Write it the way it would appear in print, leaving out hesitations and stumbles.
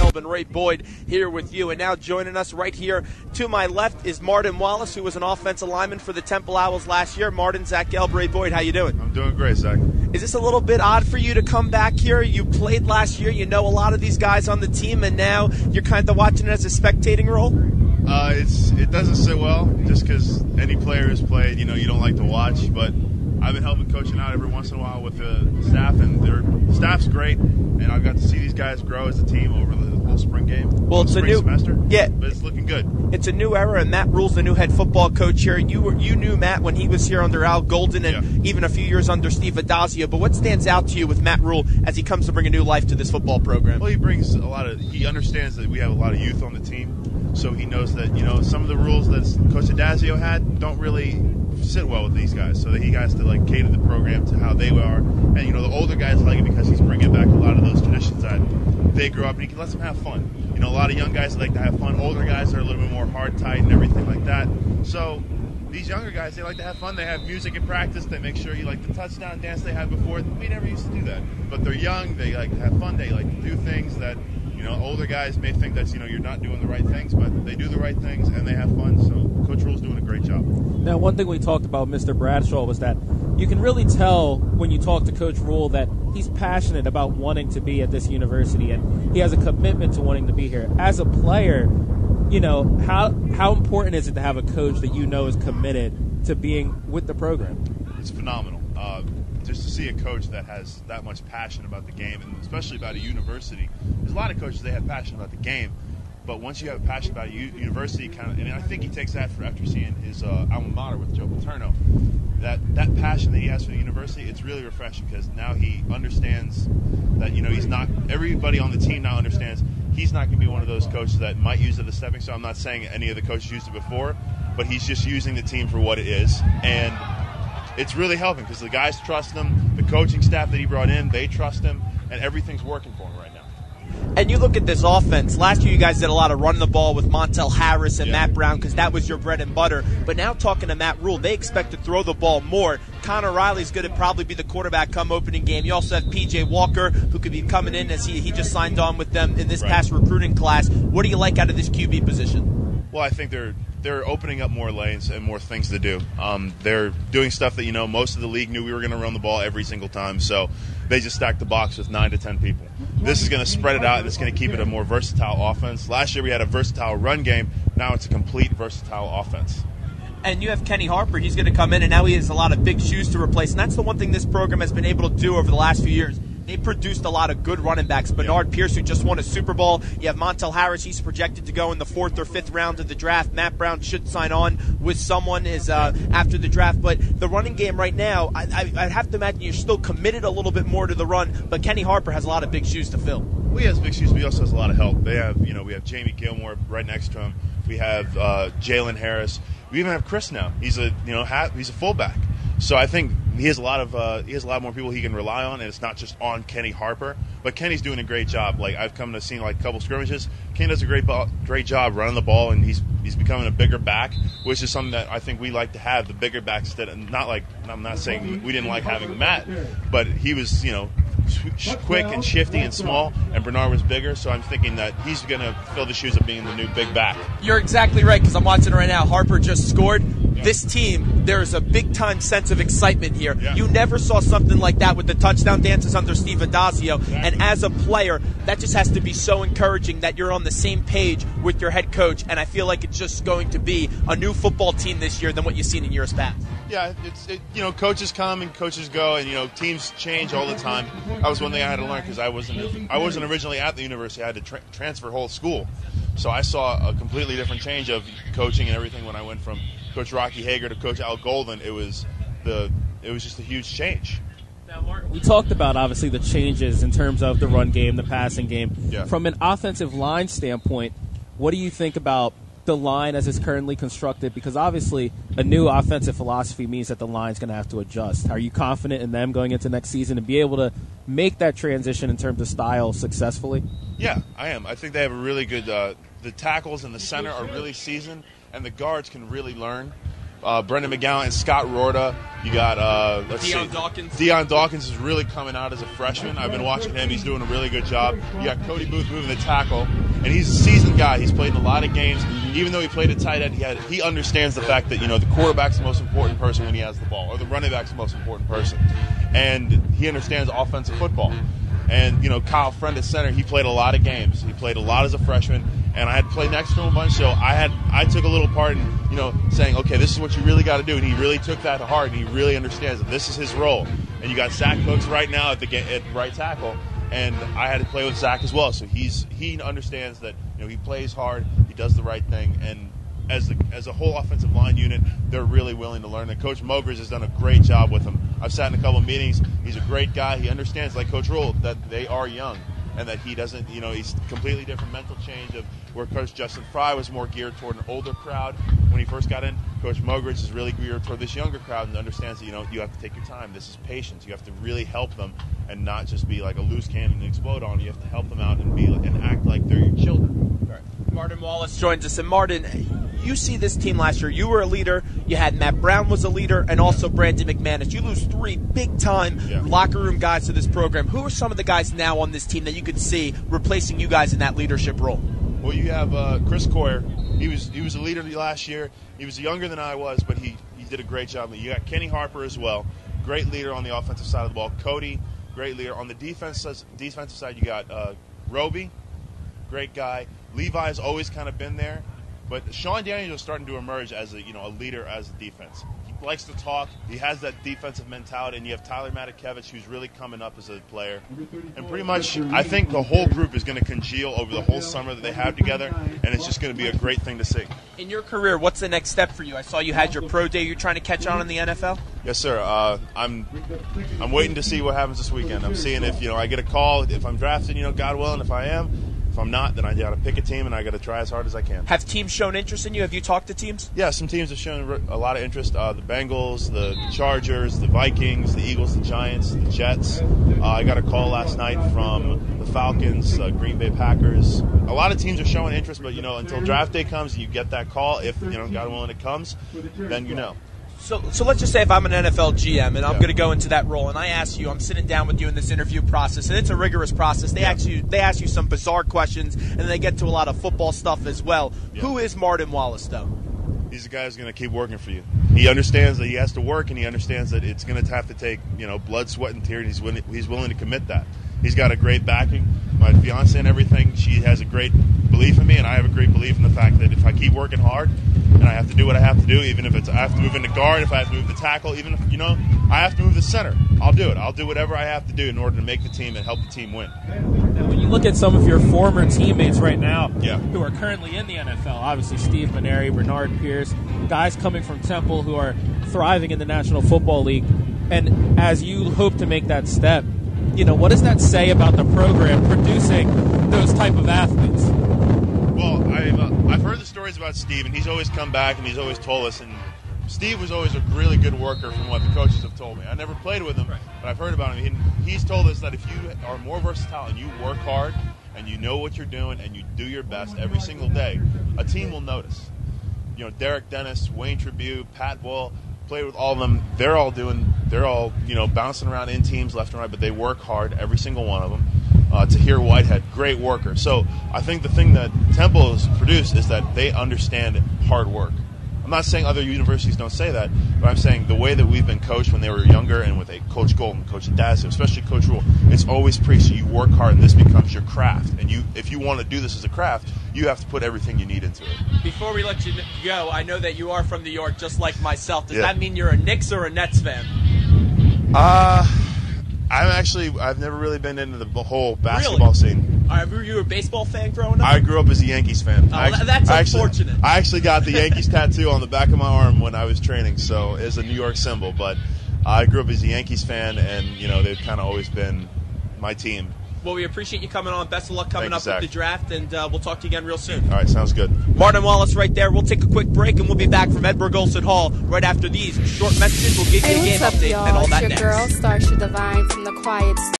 Gelb and Ray Boyd here with you. And now joining us right here to my left is Martin Wallace, who was an offensive lineman for the Temple Owls last year. Martin, Zach Gelb, Ray Boyd, how you doing? I'm doing great, Zach. Is this a little bit odd for you to come back here? You played last year, you know a lot of these guys on the team, and now you're kind of watching it as a spectating role? It doesn't sit well, just because any player who's played, you don't like to watch, but I've been helping coaching out every once in a while with the staff, and their staff's great, and I've got to see these guys grow as a team over the whole spring game. Well, it's spring semester. Yeah, but it's looking good. It's a new era, and Matt Rule's the new head football coach here. You knew Matt when he was here under Al Golden, and even a few years under Steve Adazio. But what stands out to you with Matt Rule as he comes to bring a new life to this football program? Well, he understands that we have a lot of youth on the team, so he knows that some of the rules that Coach Adazio had don't really sit well with these guys, so that he has to cater the program to how they are. And the older guys like it because he's bringing back a lot of those traditions that they grew up, and he can let them have fun. A lot of young guys like to have fun. Older guys are a little bit more hard tight and everything like that. So these younger guys, they like to have fun. They have music in practice. They make sure you like the touchdown dance they had before. We never used to do that, but they're young. They like to have fun. They like to do things that older guys may think that you're not doing the right things, but they do the right things and they have fun. So Coach Rule's doing a great job. Now, one thing we talked about Mr. Bradshaw was that you can really tell when you talk to Coach Rule that he's passionate about wanting to be at this university, and he has a commitment to wanting to be here. As a player, how important is it to have a coach that is committed to being with the program? It's phenomenal. Just to see a coach that has that much passion about the game, and especially about a university. There's a lot of coaches, they have passion about the game, but once you have a passion about a university, and I think he takes that after seeing his alma mater with Joe Paterno, that passion that he has for the university, it's really refreshing, because now he understands that he's not, everybody on the team now understands he's not going to be one of those coaches that might use it as a stepping stone. I'm not saying any of the coaches used it before, but he's just using the team for what it is, and it's really helping because the guys trust him, the coaching staff that he brought in, they trust him, and everything's working for him right now. And you look at this offense. Last year you guys did a lot of running the ball with Montel Harris and Matt Brown because that was your bread and butter. But now talking to Matt Rule, they expect to throw the ball more. Connor Riley's going to probably be the quarterback come opening game. You also have P.J. Walker, who could be coming in as he just signed on with them in this past recruiting class. What do you like out of this QB position? Well, I think they're opening up more lanes and more things to do. They're doing stuff that most of the league knew we were going to run the ball every single time, so they just stacked the box with 9 to 10 people. This is going to spread it out, and it's going to keep it a more versatile offense. Last year we had a versatile run game. Now it's a complete versatile offense. And you have Kenny Harper. He's going to come in, and now he has a lot of big shoes to replace. And that's the one thing this program has been able to do over the last few years. They produced a lot of good running backs. Bernard Pierce, who just won a Super Bowl. You have Montel Harris. He's projected to go in the 4th or 5th round of the draft. Matt Brown should sign on with someone after the draft. But the running game right now, I have to imagine you're still committed a little bit more to the run. But Kenny Harper has a lot of big shoes to fill. Well, he has big shoes, but he also has a lot of help. They have, we have Jamie Gilmore right next to him. We have Jalen Harris. We even have Chris now. He's a fullback. So I think he has a lot more people he can rely on, and it's not just on Kenny Harper. But Kenny's doing a great job. I've come to see a couple scrimmages. Kenny does a great job running the ball, and he's becoming a bigger back, which is something that I think we like to have, the bigger back instead. I'm not saying we didn't like having Matt, but he was quick and shifty and small, and Bernard was bigger. So I'm thinking that he's going to fill the shoes of being the new big back. You're exactly right, because I'm watching it right now. Harper just scored. This team, there's a big-time sense of excitement here. Yeah. You never saw something like that with the touchdown dances under Steve Adazio. Exactly. And as a player, that just has to be so encouraging that you're on the same page with your head coach. And I feel like it's just going to be a new football team this year than what you've seen in years past. Yeah, coaches come and coaches go, and teams change all the time. That was one thing I had to learn because I wasn't originally at the university. I had to transfer whole school, so I saw a completely different change of coaching and everything when I went from Coach Rocky Hager to Coach Al Golden. It was just a huge change. Now, Mark, we talked about obviously the changes in terms of the run game, the passing game. Yeah. From an offensive line standpoint, what do you think about the line as it's currently constructed? Because obviously a new offensive philosophy means that the line's going to have to adjust. Are you confident in them going into next season to be able to make that transition in terms of style successfully? Yeah, I am. I think they have a really good the tackles in the center are really seasoned, and the guards can really learn. Brendan McGowan and Scott Rorta. You got Dawkins. Deion Dawkins is really coming out as a freshman. I've been watching him. He's doing a really good job. You got Cody Booth moving the tackle, and he's a seasoned guy. He's played in a lot of games. Even though he played at tight end, he understands the fact that the quarterback's the most important person when he has the ball, or the running back's the most important person, and he understands offensive football. And Kyle Friend at center, he played a lot of games. He played a lot as a freshman, and I had to play next to him a bunch. So I took a little part in saying, okay, this is what you really got to do, and he really took that to heart, and he really understands that this is his role. And you got Zach Cooks right now at right tackle, and I had to play with Zach as well. So he understands that he plays hard, he does the right thing, and as a whole offensive line unit, they're really willing to learn. And Coach Mogers has done a great job with them. I've sat in a couple of meetings. He's a great guy. He understands, like Coach Rule, that they are young and that he doesn't, he's completely different mental change of where Coach Justin Fry was more geared toward an older crowd when he first got in. Coach Mogers is really geared toward this younger crowd and understands that, you have to take your time. This is patience. You have to really help them and not just be like a loose cannon and explode on. You have to help them out and act like they're your children. Right. Martin Wallace joins us. And Martin, you see this team last year. You were a leader. You had Matt Brown was a leader, and also Brandon McManus. You lose 3 big-time locker room guys to this program. Who are some of the guys now on this team that you could see replacing you guys in that leadership role? Well, you have Chris Coyer. He was a leader last year. He was younger than I was, but he did a great job. You got Kenny Harper as well, great leader on the offensive side of the ball. Cody, great leader on the defensive side. You got Roby, great guy. Levi's always kind of been there. But Sean Daniels is starting to emerge as a leader as a defense. He likes to talk. He has that defensive mentality. And you have Tyler Matakevich, who's really coming up as a player. And pretty much, I think the whole group is going to congeal over the whole summer that they have together, and it's just going to be a great thing to see. In your career, what's the next step for you? I saw you had your pro day. You're trying to catch on in the NFL? Yes, sir. I'm waiting to see what happens this weekend. I'm seeing if I get a call, if I'm drafted. God willing, if I am. If I'm not, then I got to pick a team, and I got to try as hard as I can. Have teams shown interest in you? Have you talked to teams? Yeah, some teams have shown a lot of interest. The Bengals, the Chargers, the Vikings, the Eagles, the Giants, the Jets. I got a call last night from the Falcons, Green Bay Packers. A lot of teams are showing interest, but until draft day comes and you get that call, if God willing it comes, then So let's just say if I'm an NFL GM and I'm going to go into that role and I ask you, I'm sitting down with you in this interview process, and it's a rigorous process. They ask you some bizarre questions, and then they get to a lot of football stuff as well. Yeah. Who is Martin Wallace, though? He's a guy who's going to keep working for you. He understands that he has to work, and he understands that it's going to have to take blood, sweat, and tears. And he's willing to commit that. He's got a great backing. My fiance and everything, she has a great belief in me, and I have a great belief in the fact that if I keep working hard and I have to do what I have to do, even if I have to move into guard, if I have to move the tackle, even if I have to move the center, I'll do it. I'll do whatever I have to do in order to make the team and help the team win. And when you look at some of your former teammates right now who are currently in the NFL, obviously Steve Maneri, Bernard Pierce, guys coming from Temple who are thriving in the National Football League, and as you hope to make that step, what does that say about the program producing those type of athletes? Well, I've heard the stories about Steve, and he's always come back and he's always told us. And Steve was always a really good worker from what the coaches have told me. I never played with him, but I've heard about him. He's told us that if you are more versatile and you work hard and you know what you're doing and you do your best every single day, a team will notice. Derek Dennis, Wayne Tribute, Pat Bull, played with all of them. They're all bouncing around in teams left and right, but they work hard, every single one of them. Tahir Whitehead, great worker. So I think the thing that Temple has produced is that they understand hard work. I'm not saying other universities don't say that, but I'm saying the way that we've been coached when they were younger and with a Coach Golden, Coach Adazio, especially Coach Rule, it's always preached you work hard and this becomes your craft. And if you want to do this as a craft, you have to put everything you need into it. Before we let you go, I know that you are from New York just like myself. Does that mean you're a Knicks or a Nets fan? I've never really been into the whole basketball scene. Were you a baseball fan growing up? I grew up as a Yankees fan. That's unfortunate. I actually got the Yankees tattoo on the back of my arm when I was training, so it's a New York symbol. But I grew up as a Yankees fan, and they've kind of always been my team. Well, we appreciate you coming on. Best of luck coming up with the draft, and we'll talk to you again real soon. All right, sounds good. Martin Wallace right there. We'll take a quick break, and we'll be back from Edward Olson Hall right after these short messages. We'll give you a game update and all that next. It's your girl, Starsha Divine from the Quiet